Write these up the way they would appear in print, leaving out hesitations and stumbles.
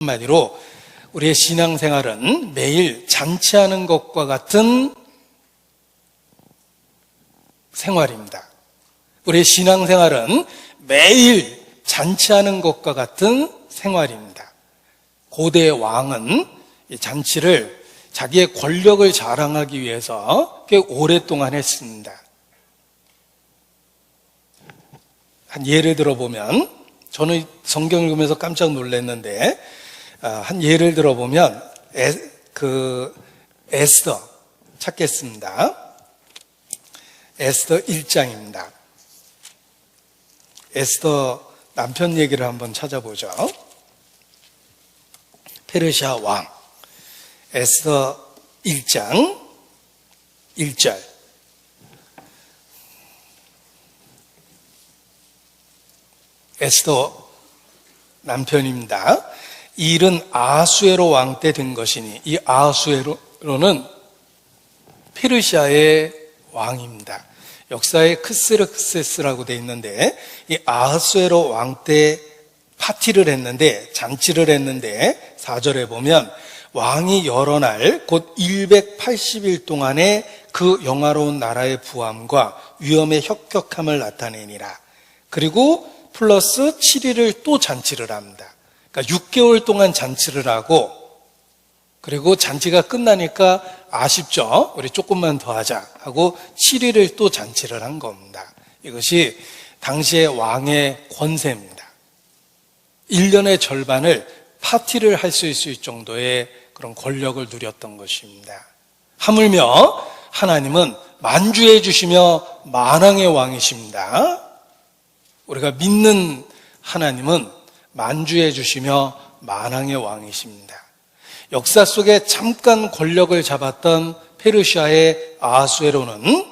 한마디로 우리의 신앙생활은 매일 잔치하는 것과 같은 생활입니다. 우리의 신앙생활은 매일 잔치하는 것과 같은 생활입니다. 고대 왕은 이 잔치를 자기의 권력을 자랑하기 위해서 꽤 오랫동안 했습니다. 한 예를 들어보면, 저는 성경 읽으면서 깜짝 놀랐는데, 한 예를 들어보면 에스더 찾겠습니다. 에스더 1장입니다. 에스더 남편 얘기를 한번 찾아보죠. 페르시아 왕 에스더 1장 1절. 에스더 남편입니다. 이 일은 아하수에로 왕 때 된 것이니, 이 아하수에로는 페르시아의 왕입니다. 역사에 크스르크세스라고 되어 있는데, 이 아하수에로 왕 때 파티를 했는데, 잔치를 했는데 4절에 보면 왕이 여러 날 곧 180일 동안에 그 영화로운 나라의 부함과 위엄의 혁혁함을 나타내니라. 그리고 플러스 7일을 또 잔치를 합니다. 그러니까 6개월 동안 잔치를 하고, 그리고 잔치가 끝나니까 아쉽죠? 우리 조금만 더 하자 하고 7일을 또 잔치를 한 겁니다. 이것이 당시의 왕의 권세입니다. 1년의 절반을 파티를 할 수 있을 정도의 그런 권력을 누렸던 것입니다. 하물며 하나님은 만주해 주시며 만왕의 왕이십니다. 우리가 믿는 하나님은 만주해 주시며 만왕의 왕이십니다. 역사 속에 잠깐 권력을 잡았던 페르시아의 아하수에로는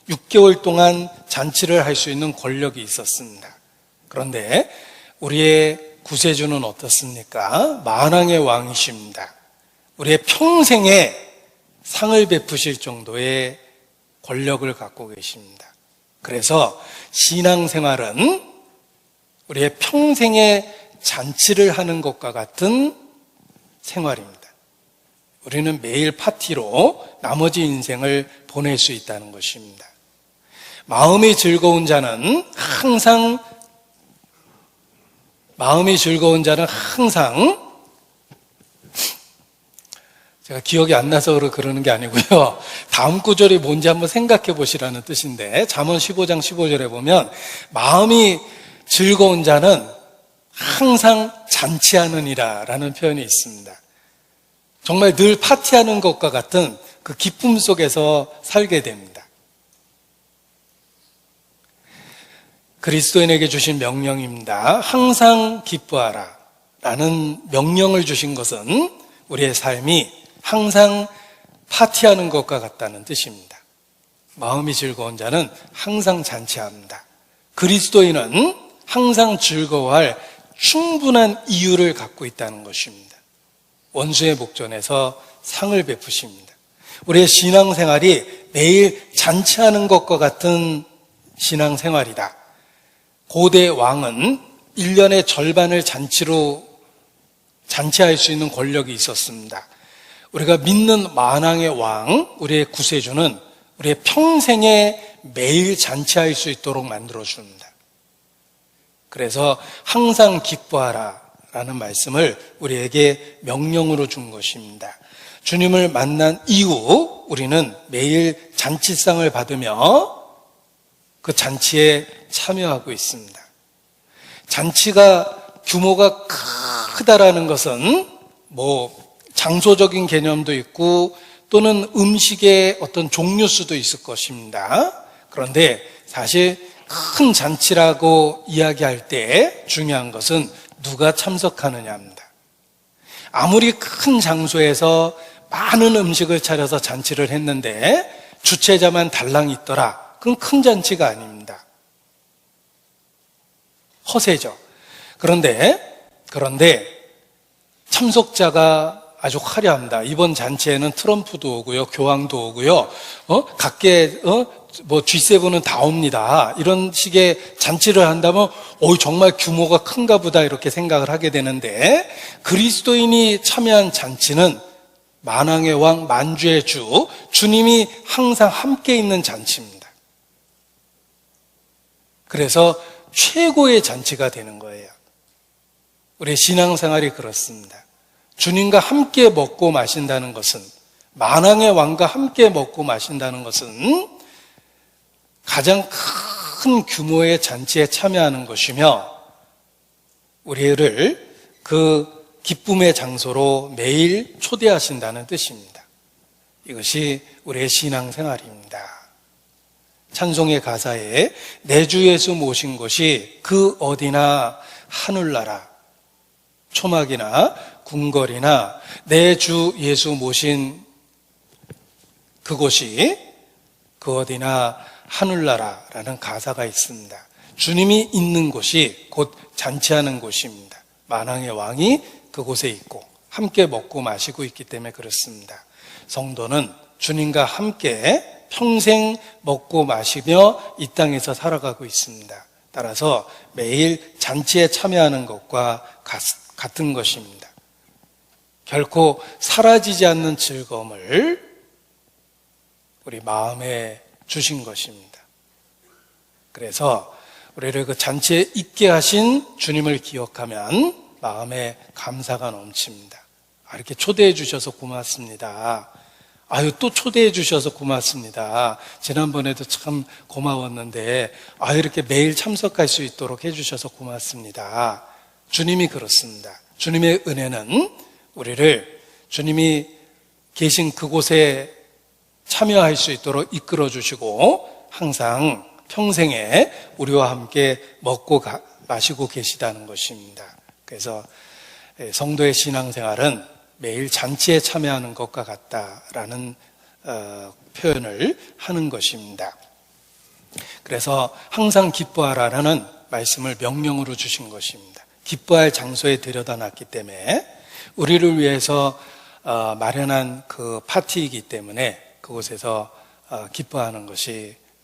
6개월 동안 잔치를 할 수 있는 권력이 있었습니다. 그런데 우리의 구세주는 어떻습니까? 만왕의 왕이십니다. 우리의 평생에 상을 베푸실 정도의 권력을 갖고 계십니다. 그래서 신앙생활은 우리의 평생에 잔치를 하는 것과 같은 생활입니다. 우리는 매일 파티로 나머지 인생을 보낼 수 있다는 것입니다. 마음이 즐거운 자는 항상 제가 기억이 안 나서 그러는 게 아니고요. 다음 구절이 뭔지 한번 생각해 보시라는 뜻인데, 잠언 15장 15절에 보면 마음이 즐거운 자는 항상 잔치하느니라 라는 표현이 있습니다. 정말 늘 파티하는 것과 같은 그 기쁨 속에서 살게 됩니다. 그리스도인에게 주신 명령입니다. 항상 기뻐하라 라는 명령을 주신 것은 우리의 삶이 항상 파티하는 것과 같다는 뜻입니다. 마음이 즐거운 자는 항상 잔치합니다. 그리스도인은 항상 즐거워할 충분한 이유를 갖고 있다는 것입니다. 원수의 목전에서 상을 베푸십니다. 우리의 신앙생활이 매일 잔치하는 것과 같은 신앙생활이다. 고대 왕은 1년의 절반을 잔치할 수 있는 권력이 있었습니다. 우리가 믿는 만왕의 왕, 우리의 구세주는 우리의 평생에 매일 잔치할 수 있도록 만들어줍니다. 그래서 항상 기뻐하라 라는 말씀을 우리에게 명령으로 준 것입니다. 주님을 만난 이후 우리는 매일 잔치상을 받으며 그 잔치에 참여하고 있습니다. 잔치가 규모가 크다라는 것은 장소적인 개념도 있고 또는 음식의 어떤 종류 수도 있을 것입니다. 그런데 사실 큰 잔치라고 이야기할 때 중요한 것은 누가 참석하느냐입니다. 아무리 큰 장소에서 많은 음식을 차려서 잔치를 했는데 주최자만 달랑 있더라, 그건 큰 잔치가 아닙니다. 허세죠. 그런데 참석자가 아주 화려합니다. 이번 잔치에는 트럼프도 오고요, 교황도 오고요, 각계, G7은 다 옵니다. 이런 식의 잔치를 한다면, 정말 규모가 큰가 보다 이렇게 생각을 하게 되는데, 그리스도인이 참여한 잔치는 만왕의 왕, 만주의 주, 주님이 항상 함께 있는 잔치입니다. 그래서 최고의 잔치가 되는 거예요. 우리의 신앙생활이 그렇습니다. 주님과 함께 먹고 마신다는 것은, 만왕의 왕과 함께 먹고 마신다는 것은 가장 큰 규모의 잔치에 참여하는 것이며, 우리를 그 기쁨의 장소로 매일 초대하신다는 뜻입니다. 이것이 우리의 신앙생활입니다. 찬송의 가사에 내 주 예수 모신 곳이 그 어디나 하늘나라, 초막이나 궁궐이나 내 주 예수 모신 그곳이 그 어디나 하늘나라라는 가사가 있습니다. 주님이 있는 곳이 곧 잔치하는 곳입니다. 만왕의 왕이 그곳에 있고 함께 먹고 마시고 있기 때문에 그렇습니다. 성도는 주님과 함께 평생 먹고 마시며 이 땅에서 살아가고 있습니다. 따라서 매일 잔치에 참여하는 것과 같은 것입니다. 결코 사라지지 않는 즐거움을 우리 마음에 주신 것입니다. 그래서 우리를 그 잔치에 있게 하신 주님을 기억하면 마음에 감사가 넘칩니다. 이렇게 초대해 주셔서 고맙습니다. 또 초대해 주셔서 고맙습니다. 지난번에도 참 고마웠는데 이렇게 매일 참석할 수 있도록 해주셔서 고맙습니다. 주님이 그렇습니다. 주님의 은혜는 우리를 주님이 계신 그곳에 참여할 수 있도록 이끌어 주시고 항상 평생에 우리와 함께 먹고 마시고 계시다는 것입니다. 그래서 성도의 신앙생활은 매일 잔치에 참여하는 것과 같다라는 표현을 하는 것입니다. 그래서 항상 기뻐하라는 말씀을 명령으로 주신 것입니다. 기뻐할 장소에 들여다 놨기 때문에 우리를 위해서 마련한 그 파티이기 때문에 그곳에서 기뻐하는 것이